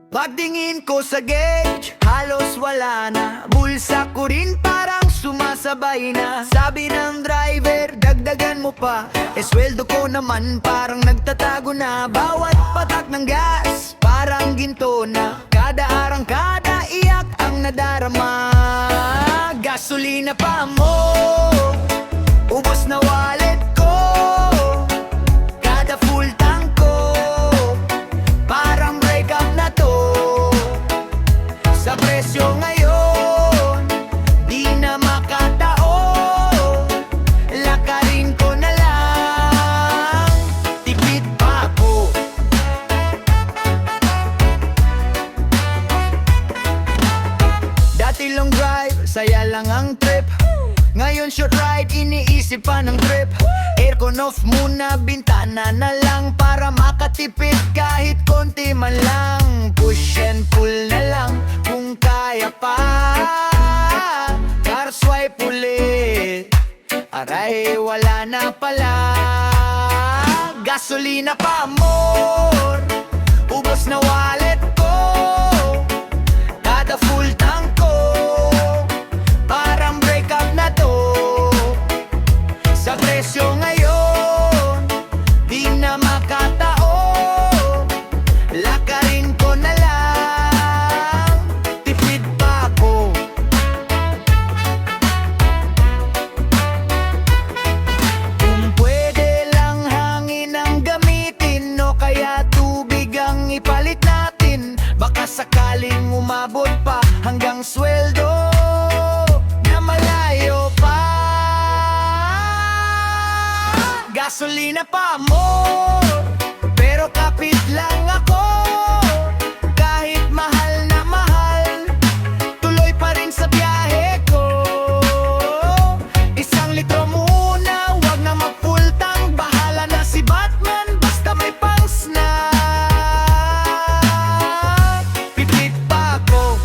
Pagtingin ko sa gauge, halos wala na. Bulsa ko rin parang sumasabay na. Sabi ng driver, dagdagan mo pa. Sweldo ko naman parang nagtatago na. Bawat patak ng gas, parang ginto na. Kada arangkada, iyak ang nadarama. Gasolina pa mo, ubos na wallet ko. Kada full tank ko, parang break up na to. Sa presyo ngayon, di na makatao. Lakarin ko na lang, tipid pa ako. Dati long drive, saya lang ang trip. Ngayon short ride, iniisip pa ng trip. Aircon off muna, bintana na lang para makatipid kahit konti man lang. Push and pull na lang kung kaya pa. Car swipe ulit, aray wala na pala. Gasolina pa more, ubos na wallet ko. Kada full tank ko, parang break up na to. Sa presyo ngayon, di na makatao. Lakarin ko na lang, tipid pa ako. Kung pwede lang hangin ang gamitin, o kaya tubig ang ipalit natin. Baka sakaling umabot pa hanggang sweldo na malayo pa. Gasolina pa more, pero kapit lang ako. Kahit mahal na mahal, tuloy pa rin sa biyahe ko. 1 litro muna, wag na mag-full tank. Bahala na si Batman, basta may pang-snack. Pipit pa ako.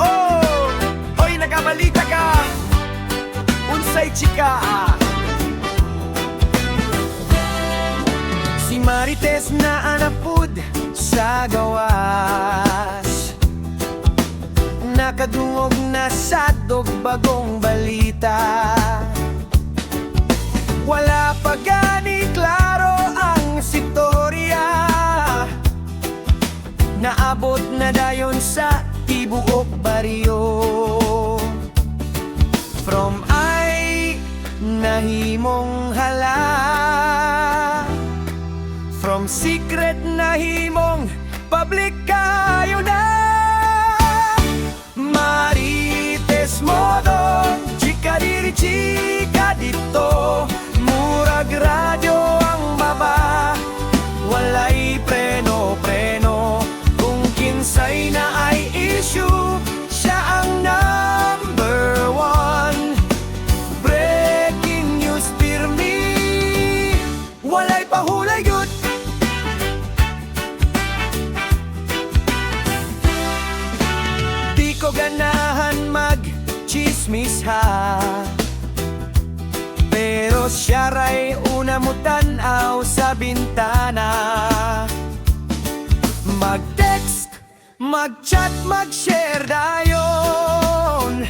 Oh, hoy nagabalita ka. Unsay chika. Si Marites na anapud sa gawas. Nakadungog na sa bagong balita. Wala pa gani klaro ang istorya. Naabot na dayon sa tibuok baryo. From ay nahimong hala, from secret nahimong public kayo na. Marites modon, chika diri chika dito. Murag radyo ang baba, walay preno-preno. Kung kinsay na ay issue, siya ang number one. Breaking news pirmi, walay pahulay yun. Di ko ganahan mag-chismis ha, pero siya ray una mo tanaw sa bintana. Mag-text, mag-chat, mag-share dayon.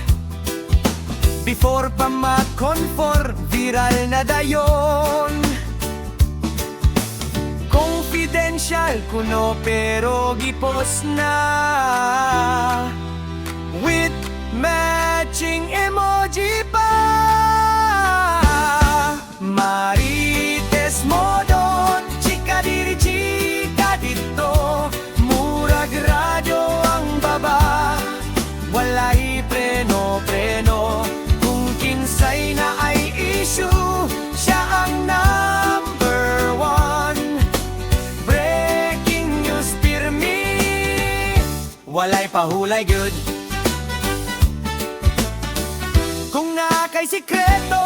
Before pa mag-conform, viral na dayon. Confidential kuno pero gipos na, with matching emoji pa. Marites modon, chika diri chika dito. Murag radyo ang baba, walay preno-preno. Kung kinsay na ay issue, siya ang number one. Breaking news pirmi, walay pahulay good. Kung na kay sikreto,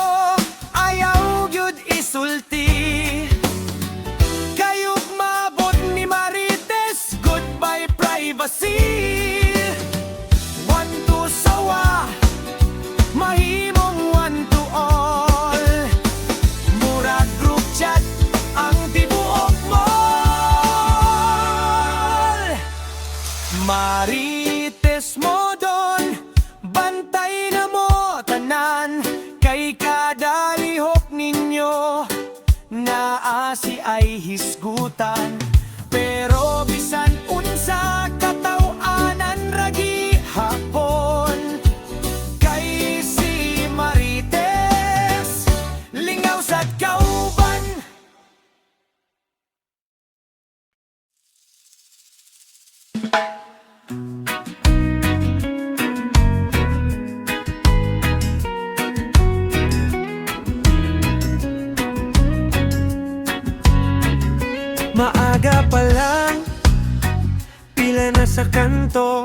ayaw gyud isulti. Kayu't mabot ni Marites, goodbye privacy. basil. One to sawa, mahimong one to all. Murag group chat ang tibuok mo. Marites mo don, bantay na mo tanan. Kay kada lihok ninyo, naasi ay hisgutan. Pero bisan unsa katawanan ragi hapon, kay si Marites lingaw sa kauban. Maaga pa lang, pila na sa kanto.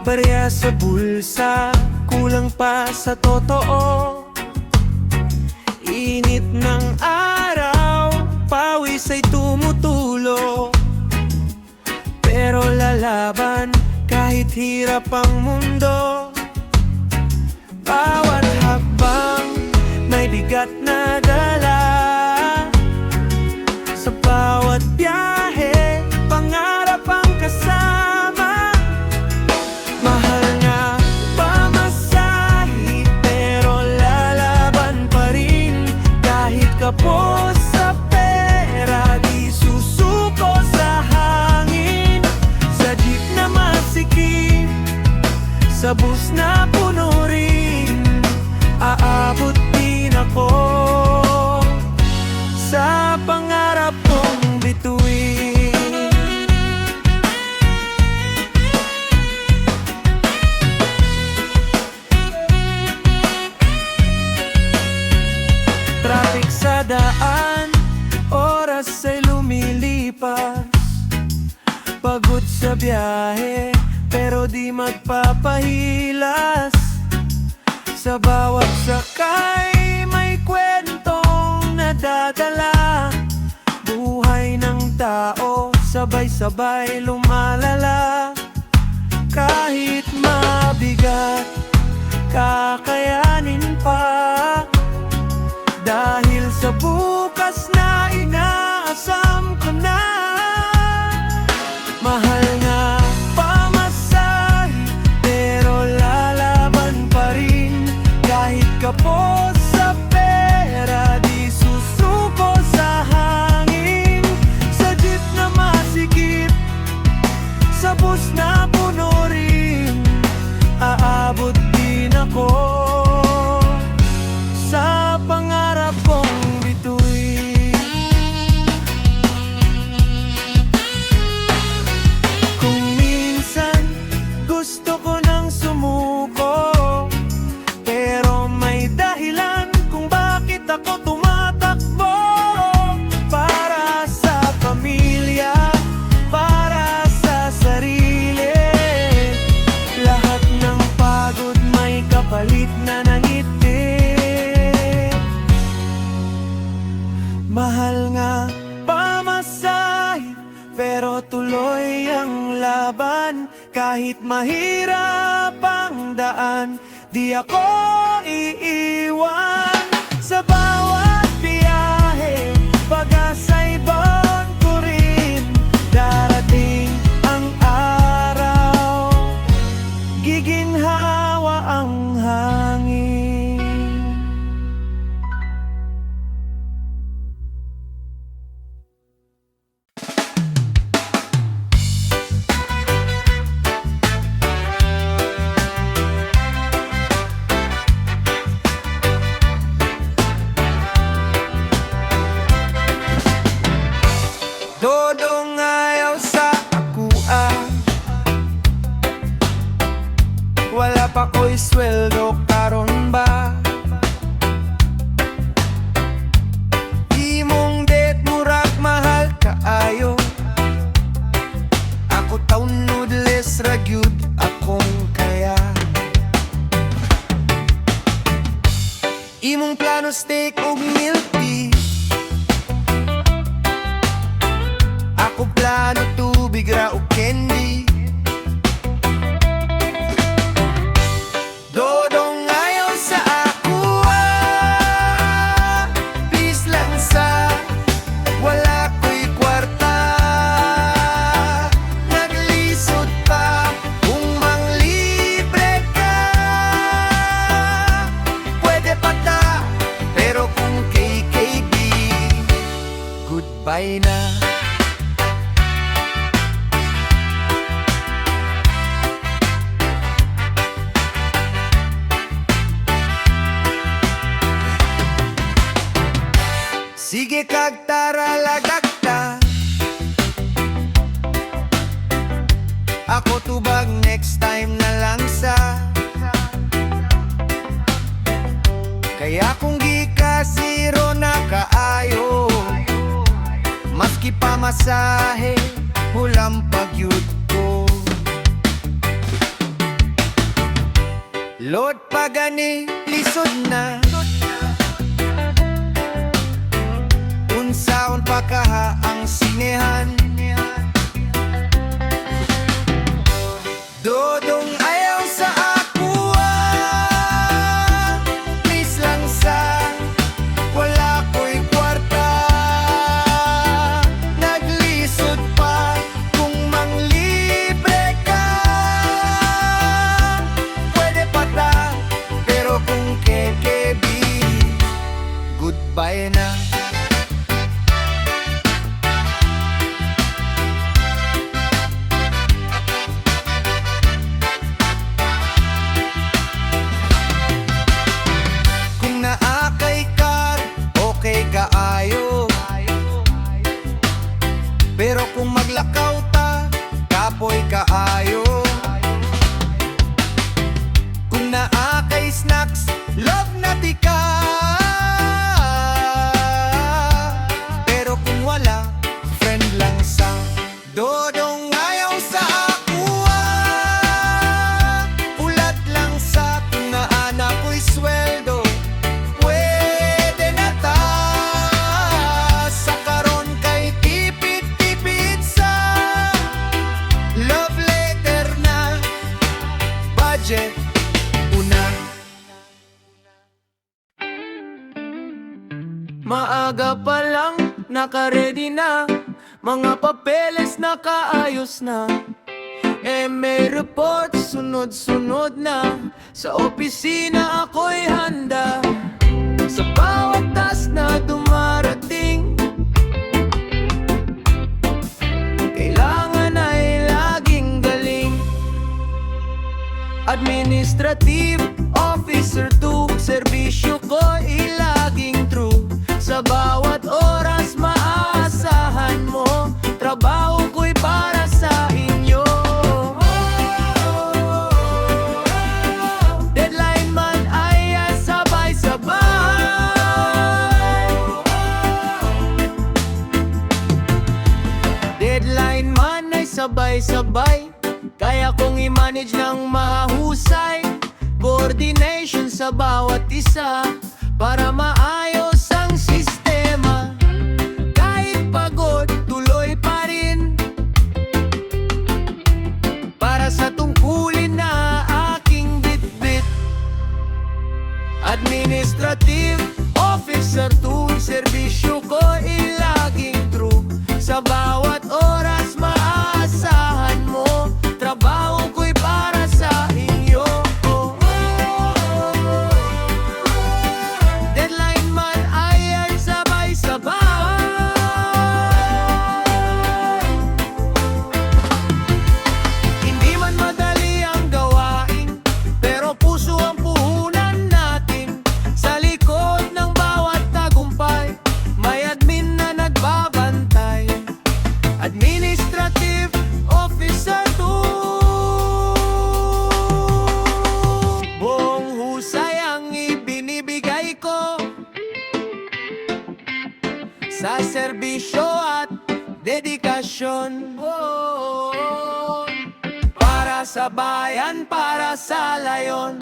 Barya sa bulsa, kulang pa sa totoo. Init ng araw, pawis ay tumutulo. Pero lalaban kahit hirap ang mundo. Bawat habang may bigat na dala. Sa bawat biyahe, pangarap ang kasama. Mahal nga pamasahe, pero lalaban pa rin. Kahit kapos sa pera, di susuko sa hangin. Sa jeep na masikip, sa bus na puno rin, aabot din ako sa pangarap kong bituin. Traffic sa daan, oras ay lumilipas. Pagod sa biyahe, pero di magpapahilas. Sa bawat sakay, may kwentong nadadala. Buhay ng tao, sabay-sabay lumalala. Kahit mabigat, kakayanin pa. Dahil sa bukas na inaasam ko na. Mahal nga pamasahe, pero lalaban pa rin. Kahit kapos sa pera, di susuko sa hangin. Sa jeep na masikip, sa bus na puno rin, aabot din ako sa pangarap kong bituin. Kung minsan gusto ko nang sumuko, pero may dahilan kung bakit ako tumatakbo. Para sa pamilya, para sa sarili. Lahat ng pagod may kapalit na ngiti. Mahal nga pamasahe, pero tuloy ang laban. Kahit mahirap ang daan, di ako iiwan. Sa bawat biyahe, pag-asa'y bang ko rin. Darating ang araw, giginhawa ang hangin. Dodong ayaw sa akuan, wala pa ko'y sweldo karon ba? Imong det murag mahal kaayo. Ako taon noodles ragyud akong kaya. Imong plano steak ug milk tea, ako plano tubig tubig ra o candy. Dodong ayaw sa ako, please lang sa wala ko'y kwarta. Naglisod pa kung manglibre ka. Pwede pa ta, pero kung KKB, goodbye na. Sige kag tara lagak ta, ako tubag next time na lang sa. Kaya kung gikasiro na kaayo, maski pamasahe hulam pagyud ko. Lord pagani lisod na, unsaon pa kaha ang sinehan. Dodong ayaw sa ako, please lang sa wala ko'y kwarta. Naglisod pa kung manglibre ka. Pwede pa ta, pero kung KKB, goodbye na. Kaayo, pero kung maglakaw ta, kapoy kaayo. Kung naa kay snacks, love na di ka. Pero kung wala, friend lang sa. Dodong ayaw sa ako, ulat lang sa kung naana ko'y sweldo. Maaga pa lang, naka-ready na, mga papeles nakaayos na. May report, sunod-sunod na, sa opisina ako'y handa. Sa bawat task na dumarating, kailangan ay laging galing. Administrative officer to, serbisyo ko ilaging true. Sa bawat oras maaasahan mo, trabaho ko'y para sa inyo. Deadline man ay sabay-sabay. Deadline man ay sabay-sabay, kaya kong i-manage ng mahusay. Coordination sa bawat isa, para maayos ang sistema. Kahit pagod, tuloy pa rin, para sa tungkulin na aking bitbit. Administrative officer to, serbisyo ko ilaging true. Sa bawat oras maaasahan mo, trabaho ko'y para sa inyo. Deadline man ay sabay-sabay. Hindi man madali ang gawain, pero puso ang puhunan natin. Sa likod ng bawat tagumpay, may admin na nagbabantay. Administrative officer to, buong husay ang ibinibigay ko, sa serbisyo at dedikasyon. Para sa bayan, para sa layon.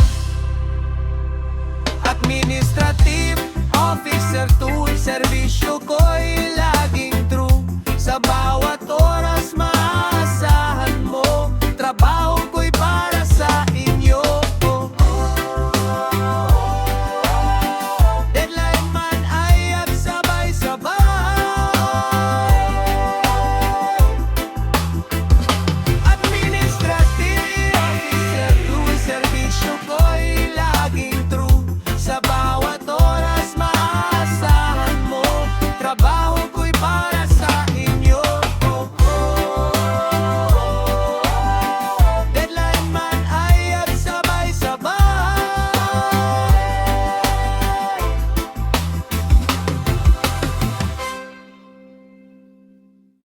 Administrative officer to, serbisyo ko'y laging true. Sa bawat oras